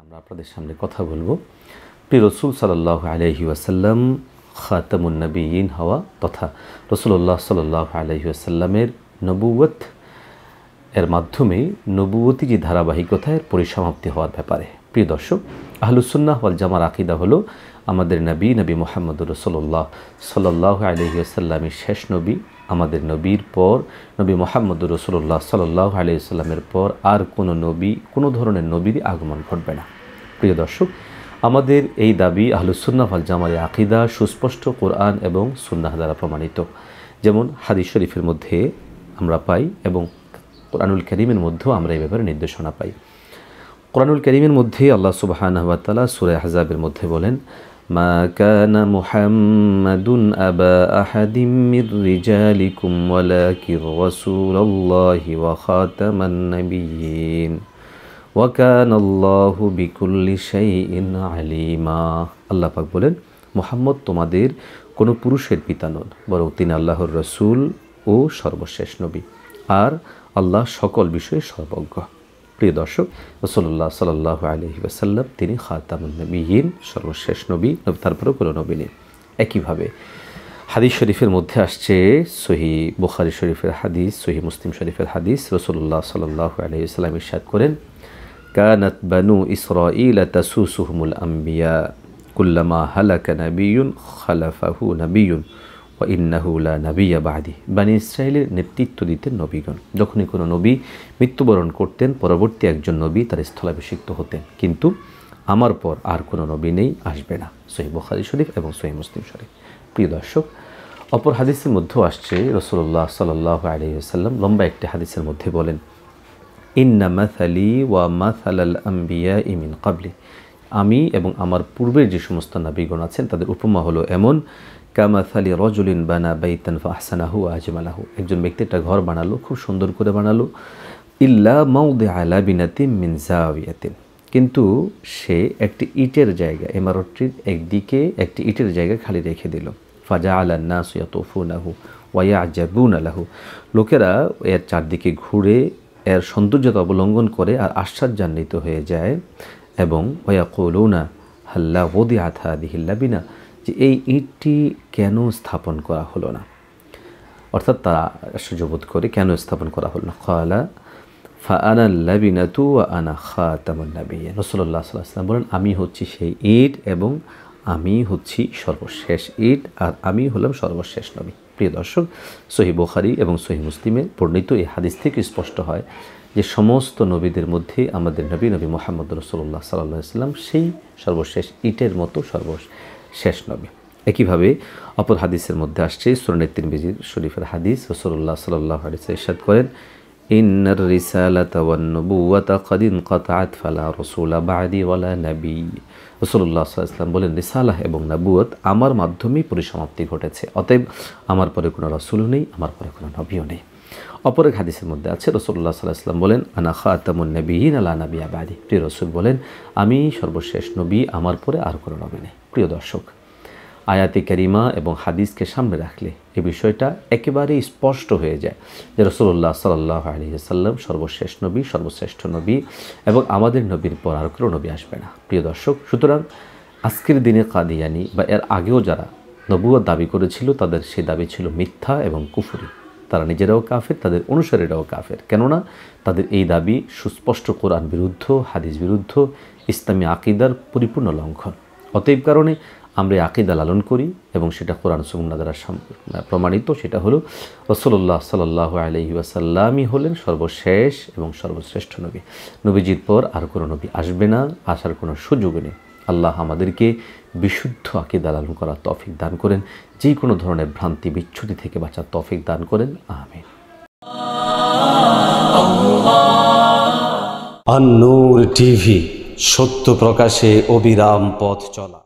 আমরা আপনাদের সামনে কথা বলবো প্রিয় রাসূল সাল্লাল্লাহু আলাইহি ওয়াসাল্লাম খাতামুন নবিয়্যিন হওয়া তথা রাসূলুল্লাহ সাল্লাল্লাহু আলাইহি ওয়াসাল্লামের নবুয়ত এর মাধ্যমে নবুয়তি যে ধারাবাহিকতার পরিসমাপ্তি হওয়ার ব্যাপারে। প্রিয় দর্শক, আহলুস সুন্নাহ ওয়াল জামার আকীদা হলো আমাদের নবী মুহাম্মদুর রাসূলুল্লাহ সাল্লাল্লাহু আলাইহি ওয়াসাল্লামের শেষ নবী। আমাদের নবীর পর নবী মুহাম্মদুর রাসূলুল্লাহ সাল্লাল্লাহু আলাইহি ওয়াসাল্লামের পর আর কোনো নবী, কোনো ধরনের নবীরই আগমন ঘটবে না। প্রিয় দর্শক, আমাদের এই দাবি আহলুস সুন্নাহ ওয়াল জামার আকীদা সুস্পষ্ট কোরআন এবং সুন্নাহ দ্বারা প্রমাণিত। যেমন হাদিস শরীফের মধ্যে আমরা পাই এবং কোরআনুল কারীমের মধ্যেও আমরা এই ব্যাপারে নির্দেশনা পাই। কোরআনুল কারীমের মধ্যে আল্লাহ সুবহানাহু ওয়া তাআলা সূরা আহজাবের মধ্যে বলেন, মা কানা মুহাম্মাদুন আবা আহাদিম মির রিজালিকুম ওয়ালাকির রাসূলুল্লাহি ওয়া খাতামান নাবিয়্যিন ওয়া কানাল্লাহু বিকুল্লি শাইইন আলিমা। আল্লাহ পাক বলেন, মুহাম্মদ তোমাদের কোনো পুরুষের পিতা নন, বরং তিনি আল্লাহর রাসূল ও সর্বশেষ নবী, আর আল্লাহ সকল বিষয়ে সর্বজ্ঞ। প্রিয় দর্শক, রাসূলুল্লাহ সাল্লাল্লাহু আলাইহি ওয়াসাল্লাম তিনি খাতামুন নবিয়্যিন, সর্বশেষ নবী, তারপরেও কোনো নবী নেই। একইভাবে হাদিস শরীফের মধ্যে আসছে, সহিহ বুখারী শরীফের হাদিস, সহিহ মুসলিম শরীফের হাদিস, রাসূলুল্লাহ সাল্লাল্লাহু আলাইহি ওয়াসাল্লাম ইরশাদ করেন, কানাত বানু ইসরাঈল তাসুসুহুমুল আম্বিয়া কুল্লামা হালাকা নাবিয়্যুন খালাফাহু নাবিয়্যুন ওয়া ইন্নাহু লা নাবিয়্যা বা'দি। বনী ইসরাঈলের নেতৃত্ব দিতেন নবীগণ। যখনই কোনো নবী মৃত্যুবরণ করতেন, পরবর্তী একজন নবী তার স্থলাভিষিক্ত হতেন, কিন্তু আমার পর আর কোনো নবী নেই, আসবে না। সহিহ বুখারী শরীফ এবং সহিহ মুসলিম শরীফ। প্রিয় দর্শক, অপর হাদিসের মধ্যেও আসছে, রাসূলুল্লাহ সাল্লাল্লাহু আলাইহি ওয়াসাল্লাম লম্বা একটি হাদিসের মধ্যে বলেন, ইন্না মাসালি ওয়া মাসালাল আম্বিয়াই মিন ক্বাবলি, আমি এবং আমার পূর্বের যে সমস্ত নবীগণ আছেন তাদের উপমা হলো এমন, কামাসালি রাজুলিন বানা বাইতান ফাহসানাহু ওয়া আজমালাহু, একজন ব্যক্তি একটা ঘর বানালো, খুব সুন্দর করে বানালো, ইল্লা মাউদিআ লাবিনাতিন মিন জাওয়াতিন, কিন্তু সে একটি ইটের জায়গা, ইমারতটির একদিকে একটি ইটের জায়গা খালি রেখে দিল। ফাজাআলান নাসু ইয়াতুফুনাহু ওয়া ইয়াজাবুনা লাহু, লোকেরা এর চারদিকে ঘুরে এর সৌন্দর্যতা অবলম্বন করে আর আশ্চর্যান্বিত হয়ে যায়, এবং ওয়ায়াকুলুনা হাল্লা ওদিআত হাযিহিল লাবিনা, যে এই ইটটি কেন স্থাপন করা হলো না, অর্থাৎ তারা আশ্চর্যবোধ করে কেন স্থাপন করা হলো না। ক্বালা ফাআনা লাবিনাতু ওয়া আনা খাতামুন নাবিয়্যিন, রাসূলুল্লাহ সাল্লাল্লাহু আলাইহি ওয়াসাল্লাম বলেন, আমি হচ্ছি সেই ইট এবং আমি হচ্ছি সর্বশেষ ইট, আর আমি হলাম সর্বশেষ নবী। প্রিয় দর্শক, সহিহ বুখারী এবং সহিহ মুসলিমে বর্ণিত এই হাদিস থেকে স্পষ্ট হয় যে সমস্ত নবীদের মধ্যে আমাদের নবী মুহাম্মদ রাসূলুল্লাহ সাল্লাল্লাহু আলাইহি ওয়াসাল্লাম সেই সর্বশেষ ইটের মতো সর্বশেষ নবী। একইভাবে অপর হাদিসের মধ্যে আসছে, সুনান তিরমিজি শরীফের হাদিস, রাসূলুল্লাহ সাল্লাল্লাহু আলাইহি ওয়াসাল্লাম ইরশাদ করেন, ইন্নার রিসালাতা ওয়ান নবুওয়াতা ক্বাদ ইনকাতাআত ফালা রাসূলা বা'দি ওয়ালা নবী। রাসূলুল্লাহ সাল্লাল্লাহু আলাইহি ওয়াসাল্লাম বলেন, রিসালাহ এবং নবুয়ত আমার মাধ্যমেই পরিসমাপ্তি ঘটেছে, অতএব আমার পরে কোনো রাসূলও নেই, আমার পরে কোনো নবীও নেই। অপর এক হাদিসের মধ্যে আছে, রাসূলুল্লাহ সাল্লাল্লাহু আলাইহি ওয়াসাল্লাম বলেন, আনা খাতামুন নবিয়্যিন লা নাবিয়্যা বা'দি। প্রিয় রাসূল বলেন, আমি সর্বশেষ নবী, আমার পরে আর কোনো নবী নেই। প্রিয় দর্শক, আয়াতে কারিমা এবং হাদিসকে সামনে রাখলে এই বিষয়টা একেবারেই স্পষ্ট হয়ে যায় যে রাসূলুল্লাহ সাল্লাল্লাহু আলাইহি ওয়াসাল্লাম সর্বশেষ নবী, সর্বশ্রেষ্ঠ নবী, এবং আমাদের নবীর পর আর কোনো নবী আসবে না। প্রিয় দর্শক, সুতরাং আজকের দিনে কাদিয়ানি বা এর আগেও যারা নবুয়ত দাবি করেছিল তাদের সে দাবি ছিল মিথ্যা এবং কুফরি। তারা নিজেরাও কাফের, তাদের অনুসারীরাও কাফের, কেননা তাদের এই দাবি সুস্পষ্ট কোরআন বিরুদ্ধ, হাদিস বিরুদ্ধ, ইসলামী আকীদার পরিপূর্ণ লঙ্ঘন। অতএব কারণে আমরা আকীদা লালন করি এবং সেটা কোরআন সুন্নাহ দ্বারা প্রমাণিত, সেটা হলো রাসূলুল্লাহ সাল্লাল্লাহু আলাইহি ওয়াসাল্লামই হলেন সর্বশেষ এবং সর্বশ্রেষ্ঠ নবী। নবীজির পর আর কোনো নবী আসবে না, আসার কোনো সুযোগ নেই। আল্লাহ আমাদেরকে বিশুদ্ধ আকীদা লালন করার তৌফিক দান করেন, যে কোনো ধরনের ভ্রান্তি বিচ্যুতি থেকে বাঁচার তৌফিক দান করেন, আমিন। আন-নূর টিভি, সত্য প্রকাশে অবিরাম পথ চলা।